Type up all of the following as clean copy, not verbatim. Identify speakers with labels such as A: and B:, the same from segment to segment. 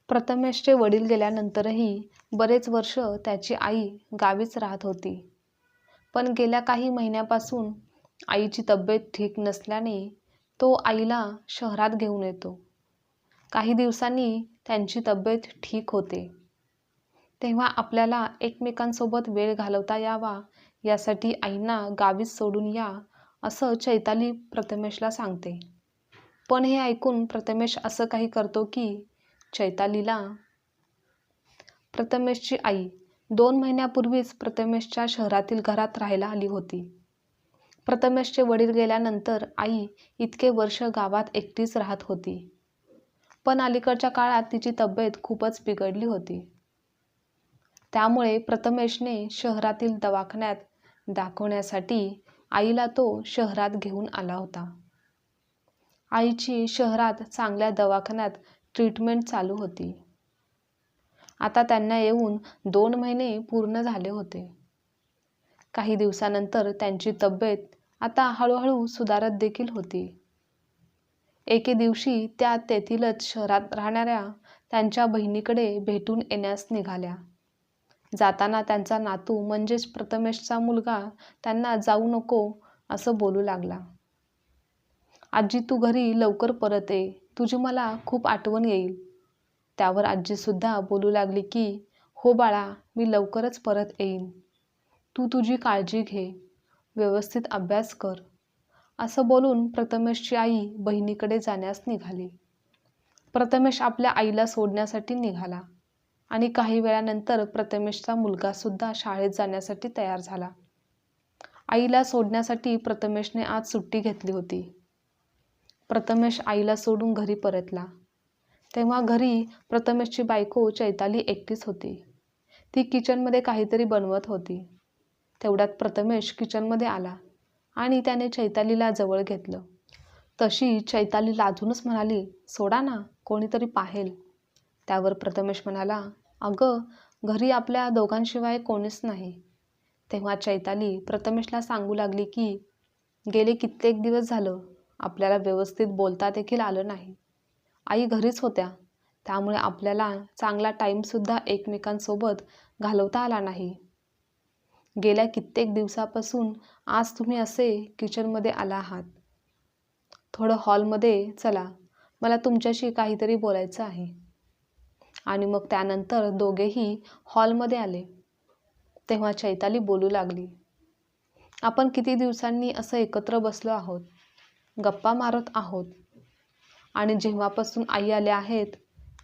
A: प्रथमेशचे वडील गेल्यानंतरही बरेच वर्ष त्याची आई गावीच राहत होती. पण गेल्या काही महिन्यापासून आईची तब्येत ठीक नसल्याने तो आईला शहरात घेऊन येतो. काही दिवसांनी त्यांची तब्येत ठीक होते. तेव्हा आपल्याला एकमेकांसोबत वेळ घालवता यावा यासाठी आईंना गावीच सोडून या असं चैताली प्रथमेशला सांगते. पण हे ऐकून प्रथमेश असं काही करतो की चैतालीला प्रथमेशची आई 2 महिन्यापूर्वीच प्रथमेशच्या शहरातील घरात राहायला आली होती. प्रथमेशचे वडील गेल्यानंतर आई इतके वर्ष गावात एकटीच राहत होती. पण अलीकडच्या काळात तिची तब्येत खूपच बिघडली होती. त्यामुळे प्रथमेशने शहरातील दवाखान्यात दाखवण्यासाठी आईला तो शहरात घेऊन आला होता. आईची शहरात चांगल्या दवाखान्यात ट्रीटमेंट चालू होती. आता त्यांना येऊन 2 महिने पूर्ण झाले होते. काही दिवसानंतर त्यांची तब्येत आता हळूहळू सुधारत देखील होती. एके दिवशी त्या तेथीलच शहरात राहणाऱ्या त्यांच्या बहिणीकडे भेटून येण्यास निघाल्या. जाताना त्यांचा नातू म्हणजेच प्रथमेशचा मुलगा त्यांना जाऊ नको असं बोलू लागला. आजी, तू घरी लवकर परत ये, तुझी मला खूप आठवण येईल. त्यावर आजीसुद्धा बोलू लागली की हो बाळा, मी लवकरच परत येईन. तू तुझी काळजी घे, व्यवस्थित अभ्यास कर. असं बोलून प्रथमेशची आई बहिणीकडे जाण्यास निघाली. प्रथमेश आपल्या आईला सोडण्यासाठी निघाला आणि काही वेळानंतर प्रथमेशचा मुलगासुद्धा शाळेत जाण्यासाठी तयार झाला. आईला सोडण्यासाठी प्रथमेशने आज सुट्टी घेतली होती. प्रथमेश आईला सोडून घरी परतला. तेव्हा घरी प्रथमेशची बायको चैताली एकटीच होती. ती किचनमध्ये काहीतरी बनवत होती. तेवढ्यात प्रथमेश किचनमध्ये आला आणि त्याने चैतालीला जवळ घेतलं. तशी चैताली लाजूनच म्हणाली, सोडा ना, कोणीतरी पाहेल. त्यावर प्रथमेश म्हणाला, अगं, घरी आपल्या दोघांशिवाय कोणीच नाही. तेव्हा चैताली प्रथमेशला सांगू लागली की गेले कित्येक दिवस झालं आपल्याला व्यवस्थित बोलता देखील आलं नाही. आई घरीच होत्या, त्यामुळे आपल्याला चांगला टाईमसुद्धा एकमेकांसोबत घालवता आला नाही. गेल्या कित्येक दिवसापासून आज तुम्ही असे किचनमध्ये आला आहात. थोडं हॉलमध्ये चला, मला तुमच्याशी काहीतरी बोलायचं आहे. आणि मग त्यानंतर दोघेही हॉलमध्ये आले. तेव्हा चैताली बोलू लागली, आपण किती दिवसांनी असं एकत्र बसलो आहोत, गप्पा मारत आहोत. आणि जेव्हापासून आई आल्या आहेत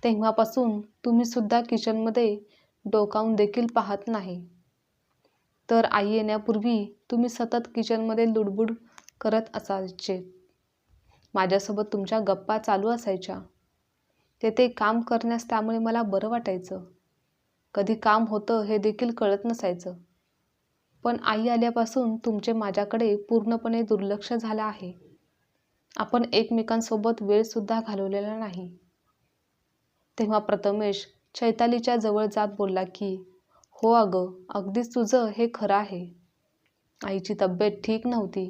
A: तेव्हापासून तुम्हीसुद्धा किचनमध्ये डोकावून देखील पाहत नाही. तर आई येण्यापूर्वी तुम्ही सतत किचनमध्ये लुडबुड करत असायचे. माझ्यासोबत तुमच्या गप्पा चालू असायच्या. तेथे काम करण्यास त्यामुळे मला बरं वाटायचं. कधी काम होतं हे देखील कळत नसायचं. पण आई आल्यापासून तुमचे माझ्याकडे पूर्णपणे दुर्लक्ष झालं आहे. आपण एकमेकांसोबत वेळसुद्धा घालवलेला नाही. तेव्हा प्रथमेश चैतालीच्या जवळ जात बोलला की हो अगं, अगदीच तुझं हे खरं आहे. आईची तब्येत ठीक नव्हती.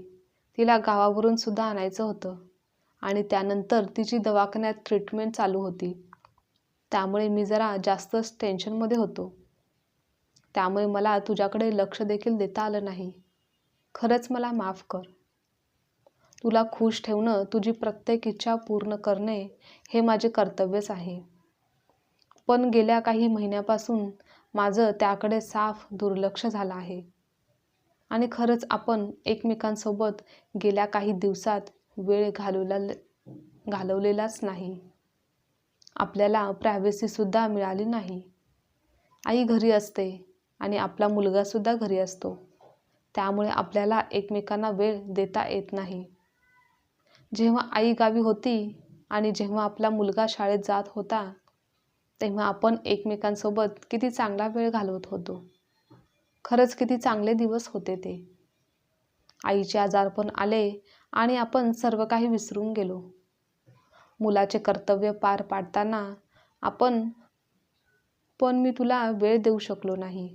A: तिला गावावरून सुद्धा आणायचं होतं आणि त्यानंतर तिची दवाखान्यात ट्रीटमेंट चालू होती. त्यामुळे मी जरा जास्तच टेन्शनमध्ये होतो. त्यामुळे मला तुझ्याकडे लक्ष देखील देता आलं नाही. खरंच मला माफ कर. तुला खुश ठेवणं, तुझी प्रत्येक इच्छा पूर्ण करणे हे माझे कर्तव्यच आहे. पण गेल्या काही महिन्यापासून माझं त्याकडे साफ दुर्लक्ष झालं आहे. आणि खरंच आपण एकमेकांसोबत गेल्या काही दिवसात वेळ घालवलेलाच नाही. आपल्याला प्रायव्हसीसुद्धा मिळाली नाही. आई घरी असते आणि आपला मुलगासुद्धा घरी असतो. त्यामुळे आपल्याला एकमेकांना वेळ देता येत नाही. जेव्हा आई गावी होती आणि जेव्हा आपला मुलगा शाळेत जात होता तेव्हा आपण एकमेकांसोबत किती चांगला वेळ घालवत होतो. खरंच किती चांगले दिवस होते ते. आईचे आजारपण आले आणि आपण सर्व काही विसरून गेलो. मुलाचे कर्तव्य पार पाडताना पण मी तुला वेळ देऊ शकलो नाही.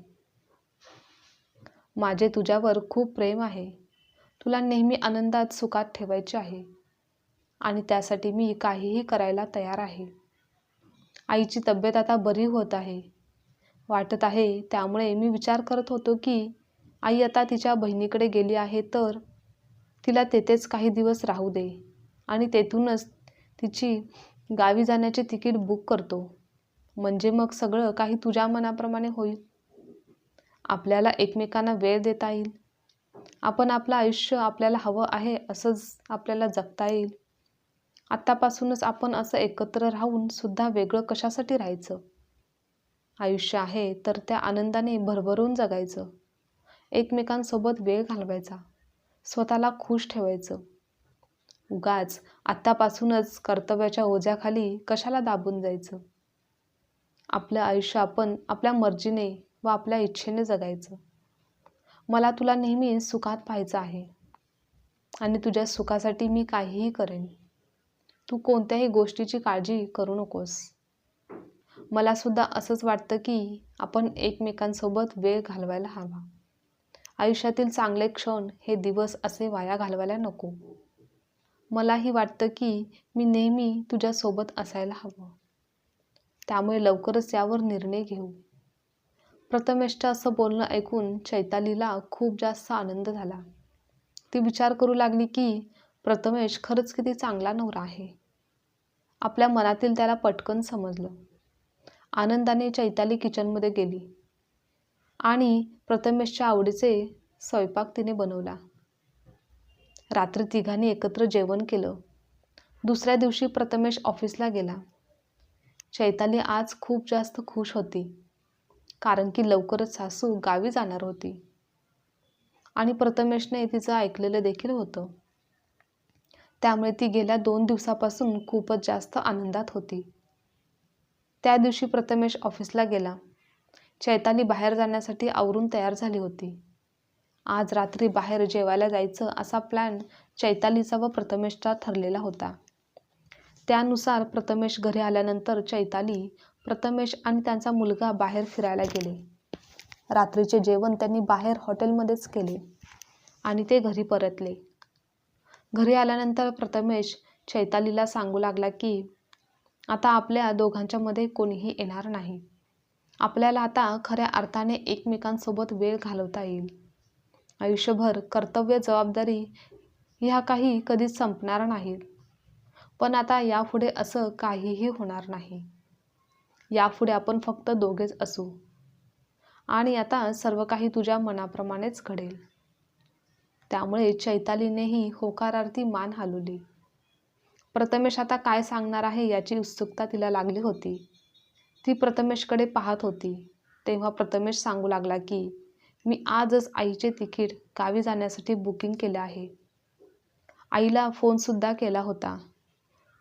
A: माझे तुझ्यावर खूप प्रेम आहे. तुला नेहमी आनंदात सुखात ठेवायचे आहे आणि त्यासाठी मी काहीही करायला तयार आहे. आईची तब्येत आता बरी होत आहे वाटत आहे, त्यामुळे मी विचार करत होतो की आई आता तिच्या बहिणीकडे गेली आहे तर तिला तेथेच काही दिवस राहू दे आणि तेथूनच तिची गावी जाण्याचे तिकीट बुक करतो. म्हणजे मग सगळं काही तुझ्या मनाप्रमाणे होईल. आपल्याला एकमेकांना वेळ देता येईल. आपण आपलं आयुष्य आपल्याला हवं आहे असंच आपल्याला जगता येईल. आत्तापासूनच आपण असं एकत्र राहून सुद्धा वेगळं कशासाठी राहायचं? आयुष्य आहे तर त्या आनंदाने भरभरून जगायचं. एकमेकांसोबत वेळ घालवायचा. स्वतःला खुश ठेवायचं. उगाच आत्तापासूनच कर्तव्याच्या ओझ्याखाली कशाला दाबून जायचं? आपलं आयुष्य आपण आपल्या मर्जीने व आपल्या इच्छेने जगायचं. मला तुला नेहमी सुखात पाहायचं आहे आणि तुझ्या सुखासाठी मी काहीही करेन. तू कोणत्याही गोष्टीची काळजी करू नकोस. मला सुद्धा असंच वाटतं की आपण एकमेकांसोबत वेळ घालवायला हवा. आयुष्यातील चांगले क्षण हे दिवस असे वाया घालवायला नको. मलाही वाटतं की मी नेहमी तुझ्यासोबत असायला हवं. त्यामुळे लवकरच यावर निर्णय घेऊ. प्रथमेशचं असं बोलणं ऐकून चैतालीला खूप जास्त आनंद झाला. ती विचार करू लागली की प्रथमेश खरंच किती चांगला नवरा आहे. आपल्या मनातील त्याला पटकन समजलं. आनंदाने चैताली किचनमध्ये गेली आणि प्रथमेशच्या आवडीचे स्वयंपाक तिने बनवला. रात्री तिघांनी एकत्र जेवण केलं. दुसऱ्या दिवशी प्रथमेश ऑफिसला गेला. चैताली आज खूप जास्त खुश होती, कारण की लवकरच सासू गावी जाणार होती आणि प्रथमेशने तिचं ऐकलेलं देखील होतं. त्यामुळे ती गेल्या 2 दिवसापासून खूपच जास्त आनंदात होती. त्या दिवशी प्रथमेश ऑफिसला गेला. चैताली बाहेर जाण्यासाठी आवरून तयार झाली होती. आज रात्री बाहेर जेवायला जायचं असा प्लॅन चैतालीचा व प्रथमेशचा ठरलेला होता. त्यानुसार प्रथमेश घरी आल्यानंतर चैताली, प्रथमेश आणि त्यांचा मुलगा बाहेर फिरायला गेले. रात्रीचे जेवण त्यांनी बाहेर हॉटेलमध्येच केले आणि ते घरी परतले. घरी आल्यानंतर प्रथमेश चैतालीला सांगू लागला की आता आपल्या दोघांच्या मध्ये कोणीही येणार नाही. आपल्याला आता खऱ्या अर्थाने एकमेकांसोबत वेळ घालवता येईल. आयुष्यभर कर्तव्य, जबाबदारी ह्या काही कधीच संपणार नाहीत. पण आता यापुढे असं काहीही होणार नाही. यापुढे आपण फक्त दोघेच असू आणि आता सर्व काही तुझ्या मनाप्रमाणेच घडेल. त्यामुळे चैतालीनेही होकारार्थी मान हलवली. प्रथमेश आता काय सांगणार आहे याची उत्सुकता तिला लागली होती. ती प्रथमेशकडे पाहत होती. तेव्हा प्रथमेश सांगू लागला की मी आजच आईचे तिकीट गावी जाण्यासाठी बुकिंग केले आहे. आईला फोनसुद्धा केला होता.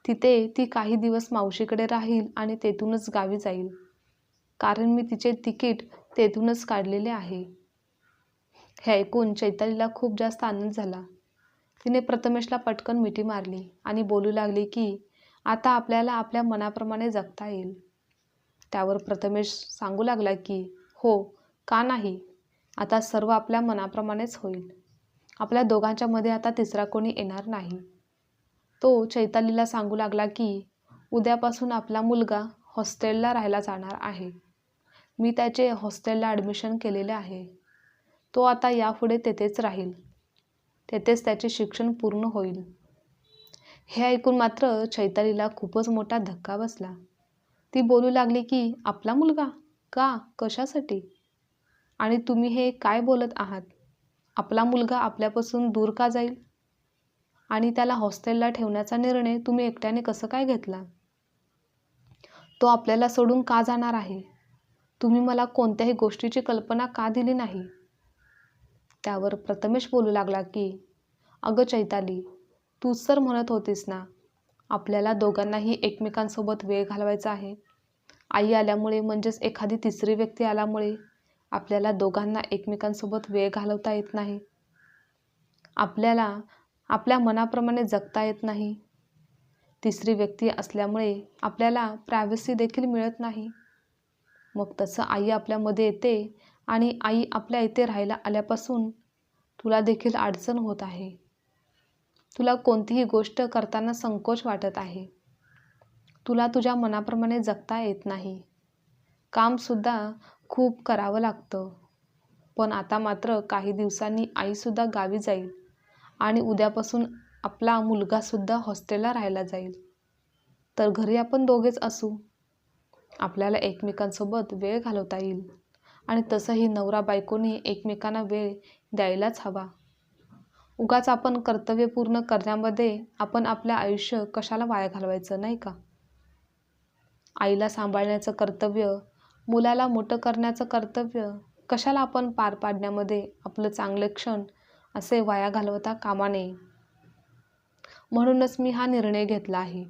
A: तिथे ती काही दिवस मावशीकडे राहील आणि तेथूनच गावी जाईल, कारण मी तिचे तिकीट तेथूनच काढलेले आहे. हे ऐकून चैतालीला खूप जास्त आनंद झाला. तिने प्रथमेशला पटकन मिठी मारली आणि बोलू लागली की आता आपल्याला आपल्या मनाप्रमाणे जगता येईल. त्यावर प्रथमेश सांगू लागला की हो, का नाही? आता सर्व आपल्या मनाप्रमाणेच होईल. आपल्या दोघांच्या मध्ये आता तिसरा कोणी येणार नाही. तो चैतालीला सांगू लागला की उद्यापासून आपला मुलगा हॉस्टेलला राहायला जाणार आहे. मी त्याचे हॉस्टेलला ॲडमिशन केलेले आहे. तो आता यापुढे तेथेच राहील. तेथेच त्याचे शिक्षण पूर्ण होईल. हे ऐकून मात्र चैतालीला खूपच मोठा धक्का बसला. ती बोलू लागली की आपला मुलगा? का? कशासाठी? आणि तुम्ही हे काय बोलत आहात? आपला मुलगा आपल्यापासून दूर का जाईल? आणि त्याला हॉस्टेलला ठेवण्याचा निर्णय तुम्ही एकट्याने कसं काय घेतला? तो आपल्याला सोडून का जाणार आहे? तुम्ही मला कोणत्याही गोष्टीची कल्पना का दिली नाही? त्यावर प्रथमेश बोलू लागला की अगं चैताली, तूच तर म्हणत होतीस ना, आपल्याला दोघांनाही एकमेकांसोबत वेळ घालवायचा आहे. आई आल्यामुळे म्हणजेच एखादी तिसरी व्यक्ती आल्यामुळे आपल्याला दोघांना एकमेकांसोबत वेळ घालवता येत नाही. आपल्याला आपल्या मनाप्रमाणे जगता येत नाही. तिसरी व्यक्ती असल्यामुळे आपल्याला प्रायव्हसी देखील मिळत नाही. मग तसं आई आपल्यामध्ये येते आणि आई आपल्या इथे राहायला आल्यापासून तुला देखील अडचण होत आहे. तुला कोणतीही गोष्ट करताना संकोच वाटत आहे. तुला तुझ्या मनाप्रमाणे जगता येत नाही. कामसुद्धा खूप करावं लागतं. पण आता मात्र काही दिवसांनी आईसुद्धा गावी जाईल आणि उद्यापासून आपला मुलगासुद्धा हॉस्टेलला राहायला जाईल. तर घरी आपण दोघेच असू. आपल्याला एकमेकांसोबत वेळ घालवता येईल आणि तसंही नवरा बायकोनी एकमेकांना वेळ द्यायलाच हवा. उगाच आपण कर्तव्य पूर्ण करण्यामध्ये आपण आपलं आयुष्य कशाला वाया घालवायचं, नाही का? आईला सांभाळण्याचं कर्तव्य, मुलाला मोठं करण्याचं कर्तव्य कशाला आपण पार पाडण्यामध्ये आपलं चांगले क्षण असे वाया घालवता कामा नये. म्हणूनच मी हा निर्णय घेतला आहे.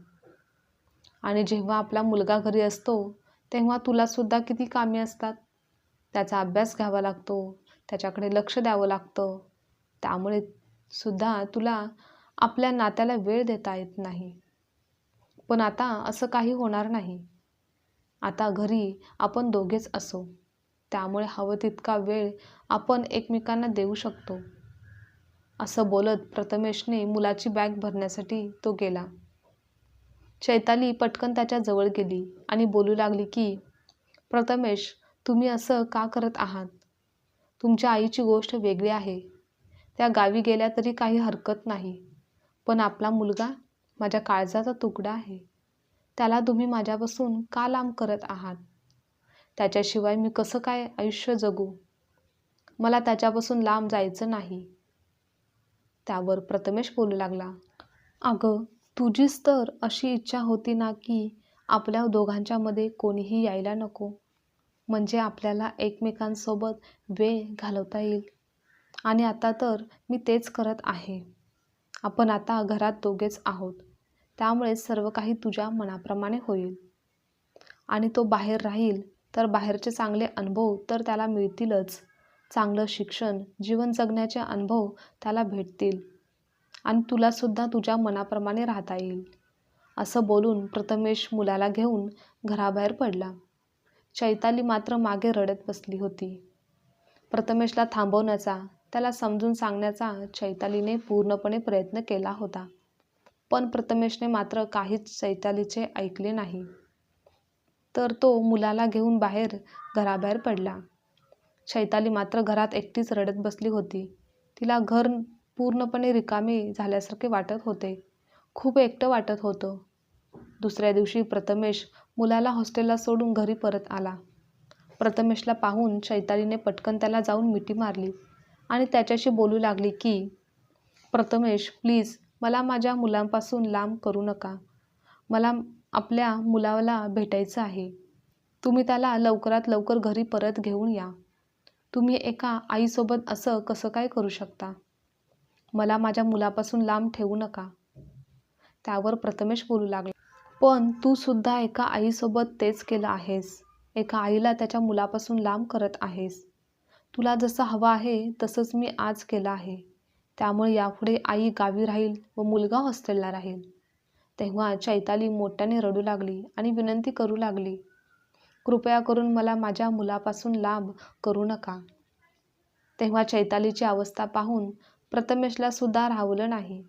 A: आणि जेव्हा आपला मुलगा घरी असतो तेव्हा तुलासुद्धा किती कामे असतात. त्याचा अभ्यास घ्यावा लागतो, त्याच्याकडे लक्ष द्यावं लागतं. त्यामुळे सुद्धा तुला आपल्या नात्याला वेळ देता येत नाही. पण आता असं काही होणार नाही. आता घरी आपण दोघेच असू. त्यामुळे हवं तितका वेळ आपण एकमेकांना देऊ शकतो. असं बोलत प्रथमेशने मुलाची बॅग भरण्यासाठी तो गेला. चैताली पटकन त्याच्या जवळ गेली आणि बोलू लागली की, प्रथमेश, तुम्ही असं का करत आहात? तुमच्या आईची गोष्ट वेगळी आहे. त्या गावी गेल्या तरी काही हरकत नाही. पण आपला मुलगा माझ्या काळजाचा तुकडा आहे. त्याला तुम्ही माझ्यापासून का लांब करत आहात? त्याच्याशिवाय मी कसं काय आयुष्य जगू? मला त्याच्यापासून लांब जायचं नाही. त्यावर प्रथमेश बोलू लागला, अगं, तुझीच तर अशी इच्छा होती ना की आपल्या दोघांच्यामध्ये कोणीही यायला नको. म्हणजे आपल्याला एकमेकांसोबत वेळ घालवता येईल. आणि आता तर मी तेच करत आहे. आपण आता घरात दोघेच आहोत. त्यामुळे सर्व काही तुझ्या मनाप्रमाणे होईल. आणि तो बाहेर राहील तर बाहेरचे चांगले अनुभव तर त्याला मिळतीलच. चांगलं शिक्षण, जीवन जगण्याचे अनुभव त्याला भेटतील. आणि तुलासुद्धा तुझ्या मनाप्रमाणे राहता येईल. असं बोलून प्रथमेश मुलाला घेऊन घराबाहेर पडला. चैताली मात्र मागे रडत बसली होती. प्रथमेशला थांबवण्याचा, त्याला समजून सांगण्याचा चैतालीने पूर्णपणे प्रयत्न केला होता. पण प्रथमेशने मात्र काहीच चैतालीचे ऐकले नाही. तर तो मुलाला घेऊन घराबाहेर पडला. चैताली मात्र घरात एकटीच रडत बसली होती. तिला घर पूर्णपणे रिकामे झाल्यासारखे वाटत होते. खूप एकटं वाटत होतं. दुसऱ्या दिवशी प्रथमेश मुलाला हॉस्टेलला सोडून घरी परत आला. प्रथमेशला पाहून चैतालीने पटकन त्याला जाऊन मिठी मारली आणि त्याच्याशी बोलू लागली की, प्रथमेश, प्लीज मला माझ्या मुलांपासून लांब करू नका. मला आपल्या मुलाला भेटायचं आहे. तुम्ही त्याला लवकरात लवकर घरी परत घेऊन या. तुम्ही एका आईसोबत असं कसं काय करू शकता? मला माझ्या मुलापासून लांब ठेवू नका. त्यावर प्रथमेश बोलू लागला, पण तू सुद्धा एका आईसोबत तेच केलं आहेस. एका आईला त्याच्या मुलापासून लांब करत आहेस. तुला जसं हवं आहे तसंच मी आज केलं आहे. त्यामुळे यापुढे आई गावी राहील व मुलगा हॉस्टेलला राहील. तेव्हा चैताली मोठ्याने रडू लागली आणि विनंती करू लागली, कृपया करून मला माझ्या मुलापासून लांब करू नका. तेव्हा चैतालीची अवस्था पाहून प्रथमेशला सुद्धा राहवलं नाही.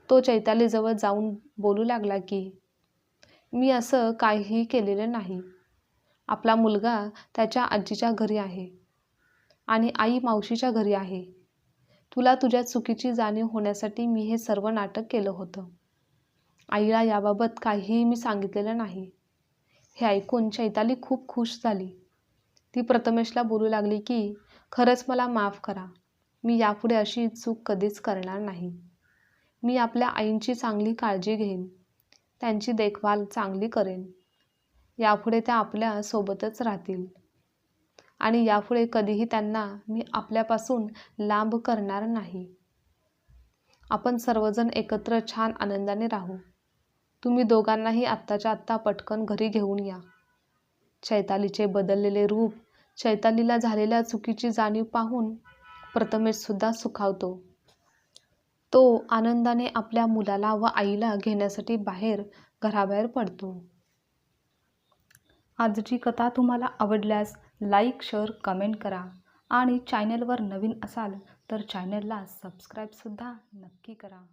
A: तो चैतालीजवळ जाऊन बोलू लागला की, मी असं काहीही केलेलं नाही. आपला मुलगा त्याच्या आजीच्या घरी आहे आणि आई मावशीच्या घरी आहे. तुला तुझ्या चुकीची जाणीव होण्यासाठी मी हे सर्व नाटक केलं होतं. आईला याबाबत काहीही मी सांगितलेलं नाही. हे ऐकून चैताली खूप खुश झाली. ती प्रथमेशला बोलू लागली की, खरंच मला माफ करा. मी यापुढे अशी चूक कधीच करणार नाही. मी आपल्या आईंची चांगली काळजी घेईन. त्यांची देखभाल चांगली करेन. यापुढे त्या आपल्या सोबतच राहतील आणि यापुढे कधीही त्यांना मी आपल्यापासून लांब करणार नाही. आपण सर्वजण एकत्र छान आनंदाने राहू. तुम्ही दोघांनाही आत्ताच्या आत्ता पटकन घरी घेऊन या. चैतालीचे बदललेले रूप, चैतालीला झालेल्या चुकीची जाणीव पाहून प्रथमेश सुद्धा सुखावतो. तो आनंदाने आपल्या मुलाला व आईला घेण्यासाठी घराबाहेर पडतो. आजची कथा तुम्हाला आवडल्यास लाईक, शेअर, कमेंट करा आणि चॅनलवर नवीन असाल तर चॅनलला सबस्क्राईबसुद्धा नक्की करा.